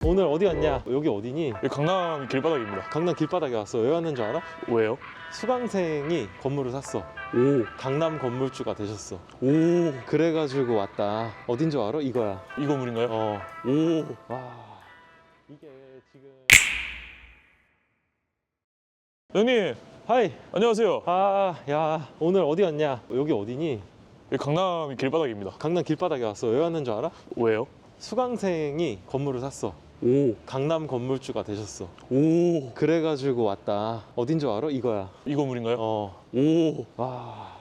오늘 어디 왔냐? 여기 어디니? 여기 강남 길바닥입니다. 강남 길바닥에 왔어. 왜 왔는 줄 알아? 왜요? 수강생이 건물을 샀어. 오, 강남 건물주가 되셨어. 오, 그래가지고 왔다. 어딘 줄 알아? 이거야. 이 건물인가요? 오, 와, 이게 지금. 형님, 하이. 안녕하세요. 야, 오늘 어디 왔냐? 여기 어디니? 여기 강남 길바닥입니다. 강남 길바닥에 왔어. 왜 왔는 줄 알아? 왜요? 수강생이 건물을 샀어. 오, 강남 건물주가 되셨어. 오, 그래가지고 왔다. 어딘 줄 알아? 이거야. 이 건물인가요? 오, 와,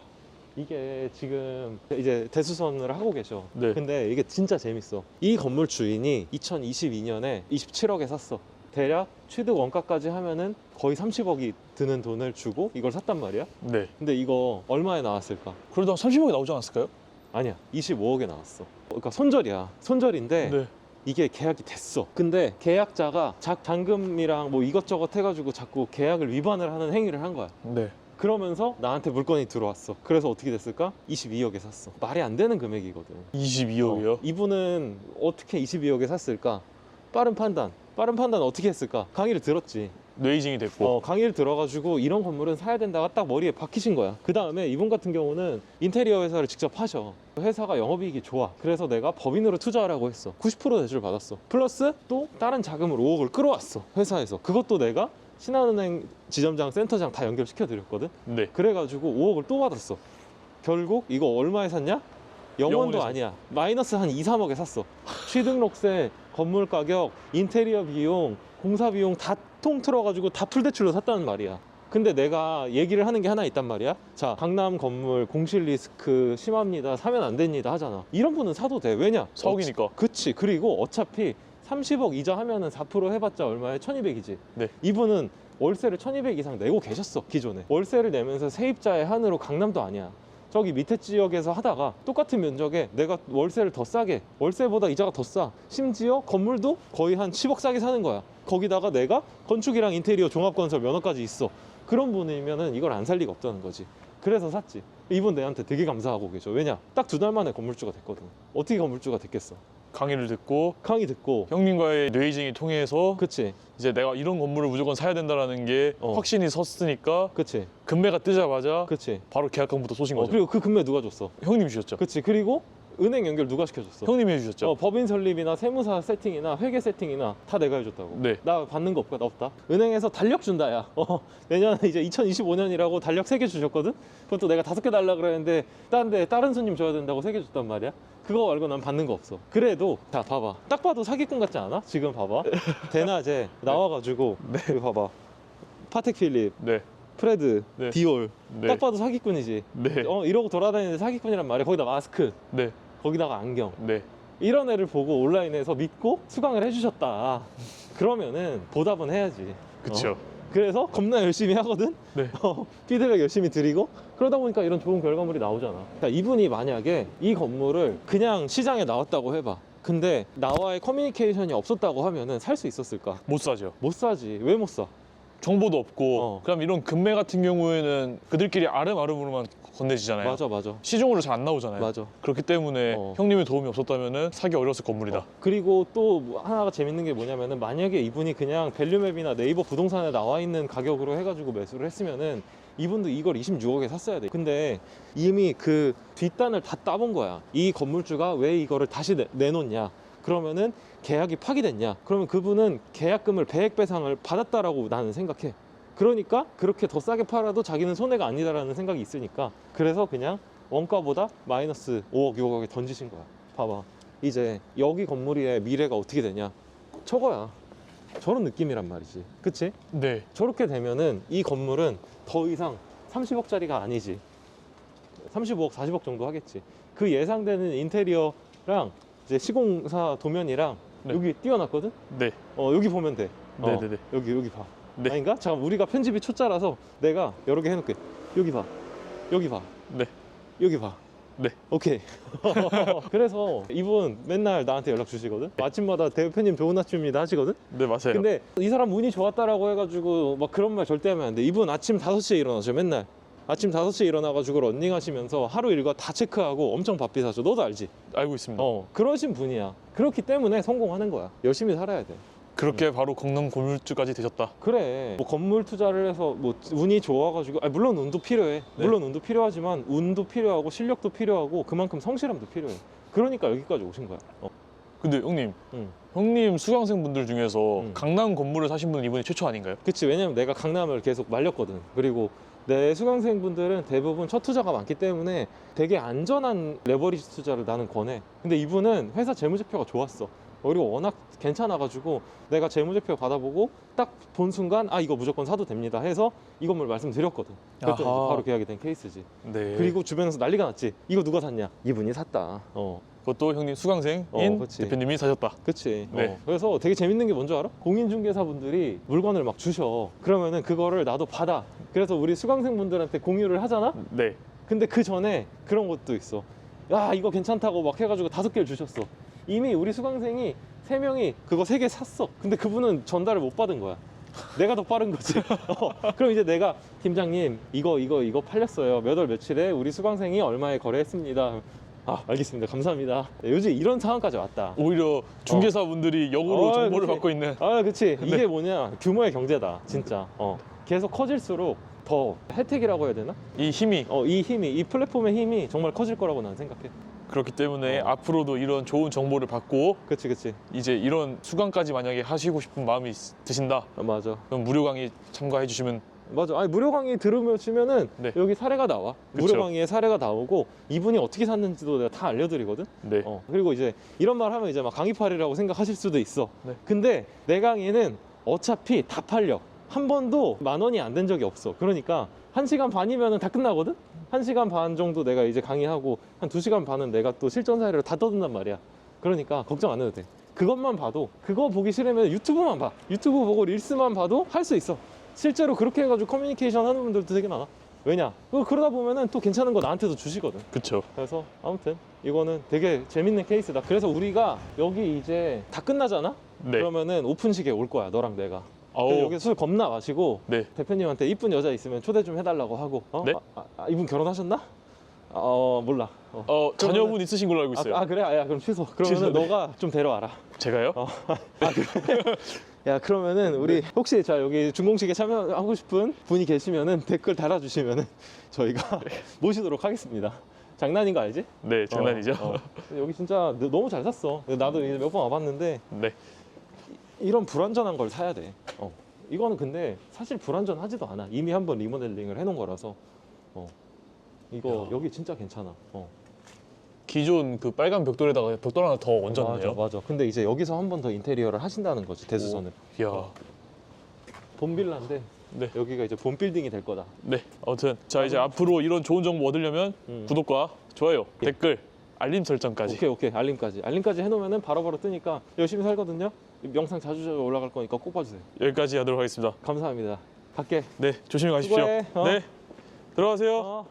이게 지금 이제 대수선을 하고 계셔. 네. 근데 이게 진짜 재밌어. 이 건물 주인이 2022년에 27억에 샀어. 대략 취득 원가까지 하면은 거의 30억이 드는 돈을 주고 이걸 샀단 말이야. 네. 근데 이거 얼마에 나왔을까? 그래도 한 30억이 나오지 않았을까요? 아니야, 25억에 나왔어. 그러니까 손절이야. 손절인데 네. 이게 계약이 됐어. 근데 계약자가 잔금이랑 뭐 이것저것 해가지고 자꾸 계약을 위반을 하는 행위를 한 거야. 네. 그러면서 나한테 물건이 들어왔어. 그래서 어떻게 됐을까? 22억에 샀어. 말이 안 되는 금액이거든. 22억이요? 이분은 어떻게 22억에 샀을까? 빠른 판단 어떻게 했을까? 강의를 들었지. 뇌이징이 됐고. 강의를 들어가지고 이런 건물은 사야 된다가 딱 머리에 박히신 거야. 그 다음에 이분 같은 경우는 인테리어 회사를 직접 하셔. 회사가 영업이익이 좋아. 그래서 내가 법인으로 투자하라고 했어. 90% 대출 받았어. 플러스 또 다른 자금을 5억을 끌어왔어. 회사에서. 그것도 내가 신한은행 지점장, 센터장 다 연결시켜 드렸거든. 네. 그래가지고 5억을 또 받았어. 결국 이거 얼마에 샀냐? 0원도 영원에서. 아니야. 마이너스 한 2, 3억에 샀어. 취등록세, 건물 가격, 인테리어 비용, 공사 비용 다 통틀어가지고 다 풀대출로 샀다는 말이야. 근데 내가 얘기를 하는 게 하나 있단 말이야. 자, 강남 건물 공실 리스크 심합니다. 사면 안 됩니다 하잖아. 이런 분은 사도 돼. 왜냐? 4억이니까. 그치. 그리고 어차피 30억 이자 하면은 4% 해봤자 얼마에? 1200이지. 네. 이분은 월세를 1200 이상 내고 계셨어. 기존에. 월세를 내면서 세입자의 한으로 강남도 아니야. 저기 밑에 지역에서 하다가 똑같은 면적에 내가 월세를 더 싸게, 월세보다 이자가 더 싸. 심지어 건물도 거의 한 10억 싸게 사는 거야. 거기다가 내가 건축이랑 인테리어 종합건설 면허까지 있어. 그런 분이면은 이걸 안 살 리가 없다는 거지. 그래서 샀지. 이분 내한테 되게 감사하고 계셔. 왜냐? 딱 2달 만에 건물주가 됐거든. 어떻게 건물주가 됐겠어? 강의를 듣고 강의 듣고. 형님과의 뇌이징이 통해서 그치, 이제 내가 이런 건물을 무조건 사야 된다라는 게 확신이 섰으니까 그치, 금매가 뜨자마자 그치. 바로 계약금부터 쏘신 거죠. 그리고 그 금매 누가 줬어? 형님이 주셨죠. 그치. 그리고 은행 연결 누가 시켜줬어? 형님이 해주셨죠. 법인 설립이나 세무사 세팅이나 회계 세팅이나 다 내가 해줬다고. 네. 나 받는 거 없다. 은행에서 달력 준다, 야. 내년에 이제 2025년이라고 달력 3개 주셨거든? 그것도 내가 5개 달라 그랬는데 다른 손님 줘야 된다고 3개 줬단 말이야. 그거 말고 난 받는 거 없어. 그래도 자, 봐봐. 딱 봐도 사기꾼 같지 않아? 지금 봐봐. 대낮에 나와가지고 여기 봐봐. 파텍 필립, 네. 프레드, 네. 디올. 네. 딱 봐도 사기꾼이지. 네. 이러고 돌아다니는데 사기꾼이란 말이야. 거기다 마스크, 네. 거기다가 안경. 네. 이런 애를 보고 온라인에서 믿고 수강을 해주셨다. 그러면은 보답은 해야지. 그쵸. 그래서 겁나 열심히 하거든. 네. 피드백 열심히 드리고 그러다 보니까 이런 좋은 결과물이 나오잖아. 그러니까 이분이 만약에 이 건물을 그냥 시장에 나왔다고 해봐. 근데 나와의 커뮤니케이션이 없었다고 하면은 살 수 있었을까? 못 사죠. 못 사지. 왜 못 사? 정보도 없고 어. 그럼 이런 금매 같은 경우에는 그들끼리 아름아름으로만 건네지잖아요. 맞아. 시중으로 잘 안 나오잖아요. 맞아. 그렇기 때문에 형님의 도움이 없었다면 사기 어려웠을 건물이다. 그리고 또 하나가 재밌는 게 뭐냐면은 만약에 이분이 그냥 밸류맵이나 네이버 부동산에 나와 있는 가격으로 해가지고 매수를 했으면은 이분도 이걸 26억에 샀어야 돼. 근데 이미 그 뒷단을 다 따본 거야. 이 건물주가 왜 이거를 다시 내놓냐. 그러면은 계약이 파기됐냐. 그러면 그분은 계약금을 배액 배상을 받았다라고 나는 생각해. 그러니까 그렇게 더 싸게 팔아도 자기는 손해가 아니다라는 생각이 있으니까 그래서 그냥 원가보다 마이너스 5억, 6억에 던지신 거야. 봐봐. 이제 여기 건물의 미래가 어떻게 되냐. 저거야. 저런 느낌이란 말이지. 그치? 네. 저렇게 되면은 이 건물은 더 이상 30억짜리가 아니지. 35억, 40억 정도 하겠지. 그 예상되는 인테리어랑 이제 시공사 도면이랑 네. 여기 띄워놨거든? 네. 여기 보면 돼. 네네네. 여기 봐. 네. 아닌가? 잠깐 우리가 편집이 초짜라서 내가 여러 개 해놓을게. 여기 봐. 네. 여기 봐. 네. 오케이. 그래서 이분 맨날 나한테 연락 주시거든? 아침마다 대표님 좋은 아침입니다 하시거든? 네, 맞아요. 근데 이 사람 운이 좋았다라고 해가지고 막 그런 말 절대 하면 안 돼. 이분 아침 5시에 일어나죠 맨날. 아침 5시에 일어나가지고 런닝 하시면서 하루 일과 다 체크하고 엄청 바삐사죠. 너도 알지? 알고 있습니다. 그러신 분이야. 그렇기 때문에 성공하는 거야. 열심히 살아야 돼. 그렇게 바로 건강 건물주까지 되셨다. 그래. 뭐 건물 투자를 해서 뭐 운이 좋아가지고 물론 운도 필요해. 네. 물론 운도 필요하지만 운도 필요하고 실력도 필요하고 그만큼 성실함도 필요해. 그러니까 여기까지 오신 거야. 근데 형님, 응. 형님 수강생분들 중에서 응. 강남 건물을 사신 분은 이번이 최초 아닌가요? 그치. 왜냐면 내가 강남을 계속 말렸거든. 그리고 내 수강생분들은 대부분 첫 투자가 많기 때문에 되게 안전한 레버리지 투자를 나는 권해. 근데 이분은 회사 재무제표가 좋았어. 그리고 워낙 괜찮아가지고 내가 재무제표 받아보고 딱 본 순간 이거 무조건 사도 됩니다 해서 이 건물 말씀드렸거든. 그랬더니 아하. 이제 바로 계약이 된 케이스지. 네. 그리고 주변에서 난리가 났지. 이거 누가 샀냐? 이분이 샀다. 그것도 형님 수강생인 그치. 대표님이 사셨다. 그치. 네. 그래서 되게 재밌는 게 뭔지 알아? 공인중개사분들이 물건을 막 주셔. 그러면은 그거를 나도 받아. 그래서 우리 수강생분들한테 공유를 하잖아? 네. 근데 그 전에 그런 것도 있어. 야, 이거 괜찮다고 막 해가지고 5개를 주셨어. 이미 우리 수강생이 3명이 그거 3개 샀어. 근데 그분은 전달을 못 받은 거야. 내가 더 빠른 거지. 그럼 이제 내가 팀장님 이거 팔렸어요. 몇 월 며칠에 우리 수강생이 얼마에 거래했습니다. 알겠습니다. 감사합니다. 요즘 이런 상황까지 왔다. 오히려 중개사분들이 역으로 정보를 그치. 받고 있는. 그치. 네. 이게 뭐냐. 규모의 경제다. 진짜. 계속 커질수록 더 혜택이라고 해야 되나? 이 힘이 이 플랫폼의 힘이 정말 커질 거라고 난 생각해. 그렇기 때문에 앞으로도 이런 좋은 정보를 받고 그치. 이제 이런 수강까지 만약에 하시고 싶은 마음이 드신다. 맞아. 그럼 무료 강의 참가해 주시면 맞아. 무료 강의 들으면은 네. 여기 사례가 나와. 그쵸. 무료 강의에 사례가 나오고 이분이 어떻게 샀는지도 내가 다 알려드리거든. 네. 그리고 이제 이런 말 하면 이제 막 강의팔이라고 생각하실 수도 있어. 네. 근데 내 강의는 어차피 다 팔려. 한 번도 10,000원이 안 된 적이 없어. 그러니까 1시간 반이면은 다 끝나거든. 1시간 반 정도 내가 이제 강의하고 한 2시간 반은 내가 또 실전 사례를 다 떠든단 말이야. 그러니까 걱정 안 해도 돼. 그것만 봐도, 그거 보기 싫으면 유튜브만 봐. 유튜브 보고 릴스만 봐도 할 수 있어. 실제로 그렇게 해가지고 커뮤니케이션 하는 분들도 되게 많아. 왜냐? 그러다 보면은 또 괜찮은 거 나한테도 주시거든. 그쵸. 그래서 아무튼 이거는 되게 재밌는 케이스다. 그래서 우리가 여기 이제 다 끝나잖아? 네. 그러면은 오픈식에 올 거야, 너랑 내가. 아우. 여기 술 겁나 마시고 네. 대표님한테 이쁜 여자 있으면 초대 좀 해달라고 하고. 네? 이분 결혼하셨나? 몰라. 자녀분 있으신 걸로 알고 있어요. 그래? 그럼 취소. 그러면은 취소, 네. 너가 좀 데려와라. 제가요? 그래? 야, 그러면은 우리 혹시 여기 준공식에 참여하고 싶은 분이 계시면은 댓글 달아주시면은 저희가 모시도록 하겠습니다. 장난인 거 알지? 네, 장난이죠. 여기 진짜 너무 잘 샀어. 나도 이제 몇 번 와봤는데 네. 이런 불완전한 걸 사야 돼. 이거는 근데 사실 불완전하지도 않아. 이미 한번 리모델링을 해놓은 거라서. 이거 야. 여기 진짜 괜찮아. 기존 그 빨간 벽돌에다가 벽돌 하나 더 얹었네요. 맞아. 근데 이제 여기서 한 번 더 인테리어를 하신다는 거지, 대수선을. 이야. 본 빌라인데 네. 여기가 이제 본 빌딩이 될 거다. 네. 아무튼 자 이제 앞으로 이런 좋은 정보 얻으려면 구독과 좋아요, 예. 댓글, 알림 설정까지. 오케이. 알림까지 해놓으면은 바로바로 뜨니까 열심히 살거든요. 영상 자주 올라갈 거니까 꼭 봐주세요. 여기까지 하도록 하겠습니다. 감사합니다. 갈게. 네, 조심히 가십시오. 수고해. 네. 들어가세요. 어.